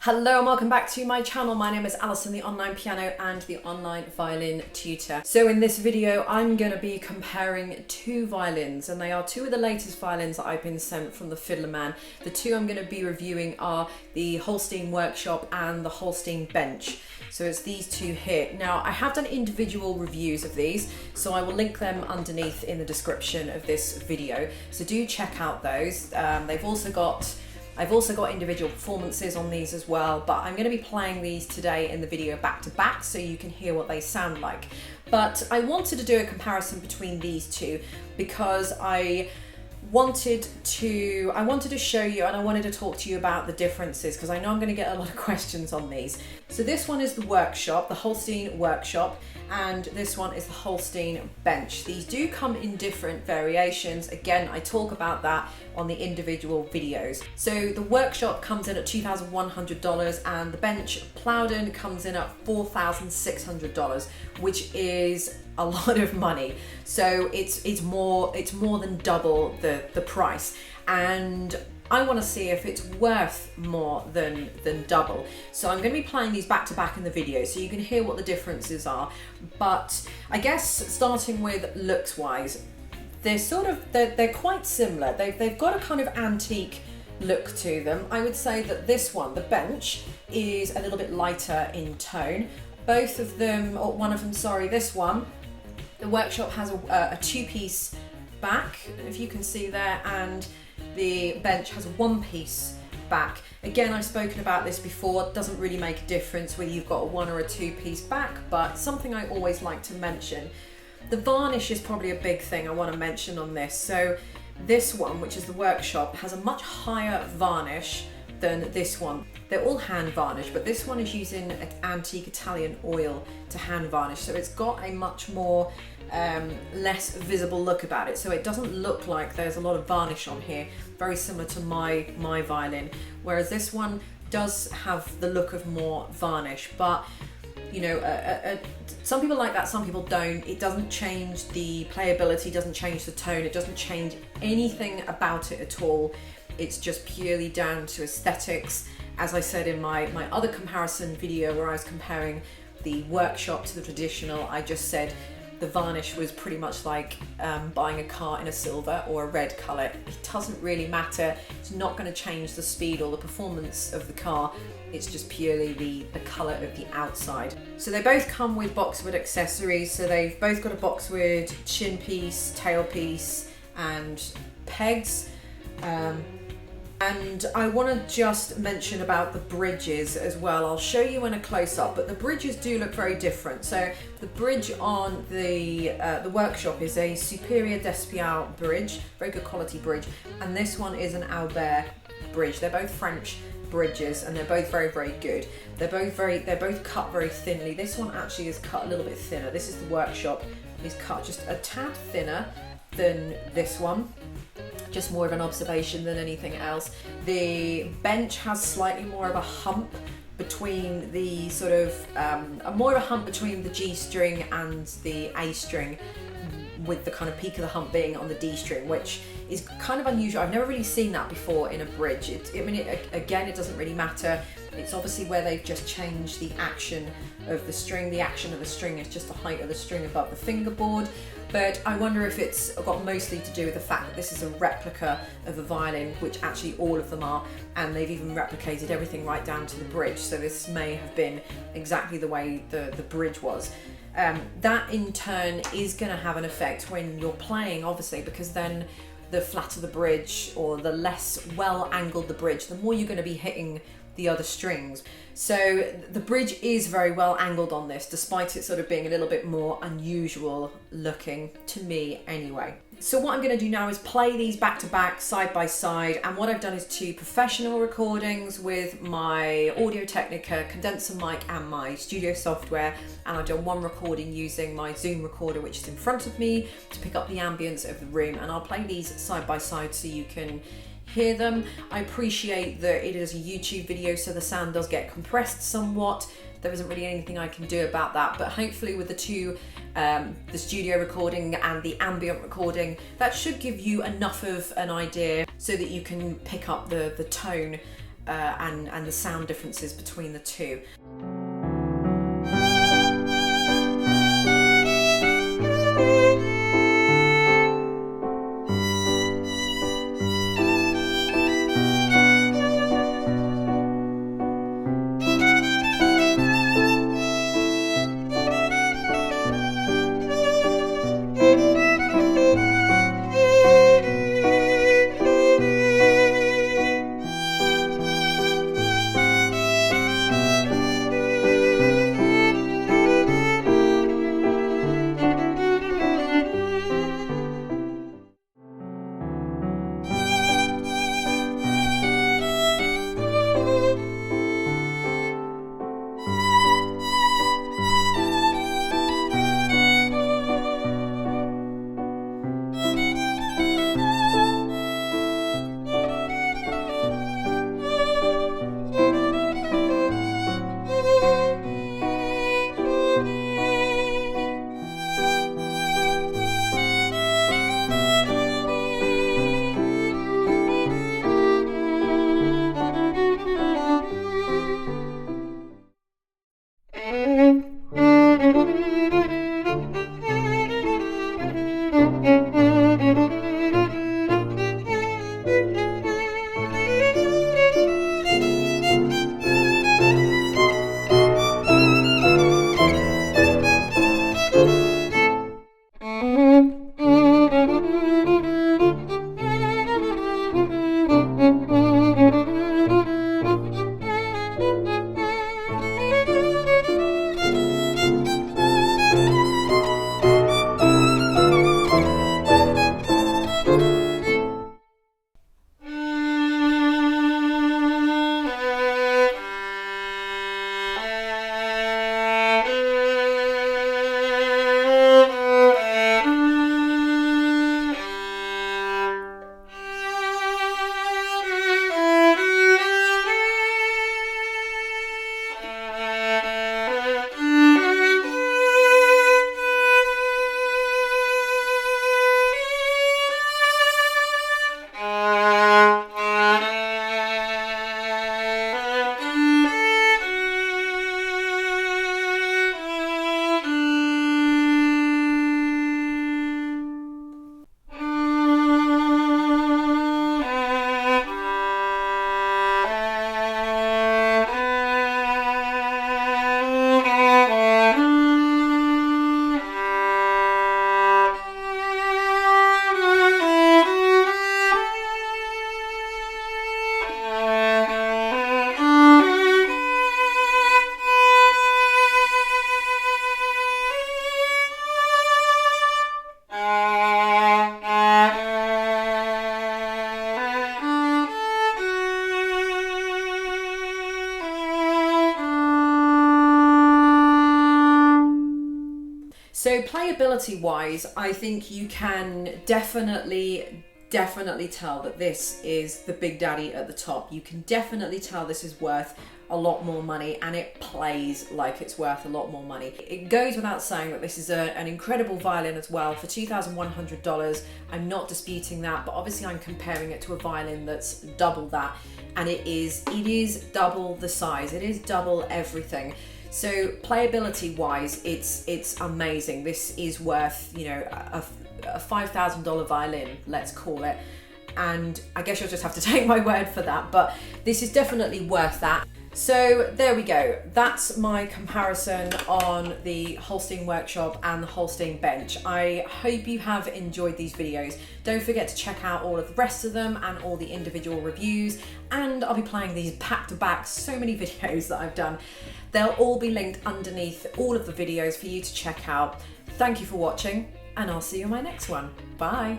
Hello and welcome back to my channel. My name is Alison, the online piano and the online violin tutor. So in this video, I'm going to be comparing two violins, and they are two of the latest violins that I've been sent from the Fiddlerman. The two I'm going to be reviewing are the Holstein Workshop and the Holstein Bench. So it's these two here. Now I have done individual reviews of these, so I will link them underneath in the description of this video. So do check out those. I've also got individual performances on these as well, but I'm going to be playing these today in the video back to back so you can hear what they sound like. But I wanted to do a comparison between these two because I wanted to show you, and I wanted to talk to you about the differences, because I know I'm going to get a lot of questions on these. So this one is the Workshop, the Holstein Workshop, and this one is the Holstein Bench. These do come in different variations. Again, I talk about that on the individual videos. So the Workshop comes in at $2,100 and the Bench Plowden comes in at $4,600, which is a lot of money. So it's more than double the price, and I want to see if it's worth more than double. So I'm going to be playing these back to back in the video so you can hear what the differences are. But I guess starting with looks wise, they're quite similar. They've got a kind of antique look to them. I would say that this one, the Bench, is a little bit lighter in tone. Both of them, or one of them, sorry, this one, the Workshop has a two-piece back, if you can see there, and the Bench has a one-piece back. Again, I've spoken about this before. It doesn't really make a difference whether you've got a one or a two-piece back, but something I always like to mention. The varnish is probably a big thing I want to mention on this. So this one, which is the Workshop, has a much higher varnish than this one. They're all hand varnish, but this one is using an antique Italian oil to hand varnish, so it's got a much more less visible look about it, so it doesn't look like there's a lot of varnish on here, very similar to my violin, whereas this one does have the look of more varnish. But you know, some people like that, some people don't. It doesn't change the playability, doesn't change the tone, it doesn't change anything about it at all. It's just purely down to aesthetics. As I said in my other comparison video where I was comparing the Workshop to the traditional, I just said the varnish was pretty much like buying a car in a silver or a red colour. It doesn't really matter. It's not going to change the speed or the performance of the car. It's just purely the colour of the outside. So they both come with boxwood accessories. So they've both got a boxwood chin piece, tail piece, and pegs. And I want to just mention about the bridges as well. I'll show you in a close-up, but the bridges do look very different. So the bridge on the Workshop is a Superior d'Espial bridge, very good quality bridge, and this one is an Albert bridge. They're both French bridges, and they're both very, very good. They're both cut very thinly. This one actually is cut a little bit thinner. This is the Workshop, is cut just a tad thinner than this one. Just more of an observation than anything else. The Bench has slightly more of a hump between the more of a hump between the G string and the A string, with the kind of peak of the hump being on the D string, which is kind of unusual. I've never really seen that before in a bridge. Again, it doesn't really matter. It's obviously where they've just changed the action of the string. The action of the string is just the height of the string above the fingerboard. But I wonder if it's got mostly to do with the fact that this is a replica of a violin, which actually all of them are, and they've even replicated everything right down to the bridge. So this may have been exactly the way the bridge was. That in turn is going to have an effect when you're playing, obviously, because then the flatter the bridge or the less well angled the bridge, the more you're going to be hitting the other strings. So the bridge is very well angled on this, despite it sort of being a little bit more unusual looking, to me anyway. So what I'm going to do now is play these back to back, side by side, and what I've done is two professional recordings with my Audio Technica condenser mic and my studio software, and I've done one recording using my Zoom recorder, which is in front of me, to pick up the ambience of the room, and I'll play these side by side so you can hear them. I appreciate that it is a YouTube video, so the sound does get compressed somewhat. There isn't really anything I can do about that, but hopefully with the two, the studio recording and the ambient recording, that should give you enough of an idea so that you can pick up the tone and the sound differences between the two. So playability wise, I think you can definitely tell that this is the big daddy at the top. You can definitely tell this is worth a lot more money, and it plays like it's worth a lot more money. It goes without saying that this is an incredible violin as well for $2,100. I'm not disputing that, but obviously I'm comparing it to a violin that's double that, and it is double the size. It is double everything. So playability wise, it's amazing. This is worth, you know, a $5,000 violin, let's call it. And I guess you'll just have to take my word for that, but this is definitely worth that. So there we go. That's my comparison on the Holstein workshop and the Holstein bench. I hope you have enjoyed these videos. Don't forget to check out all of the rest of them and all the individual reviews. And I'll be playing these back to back, so many videos that I've done. They'll all be linked underneath all of the videos for you to check out. Thank you for watching, and I'll see you in my next one. Bye.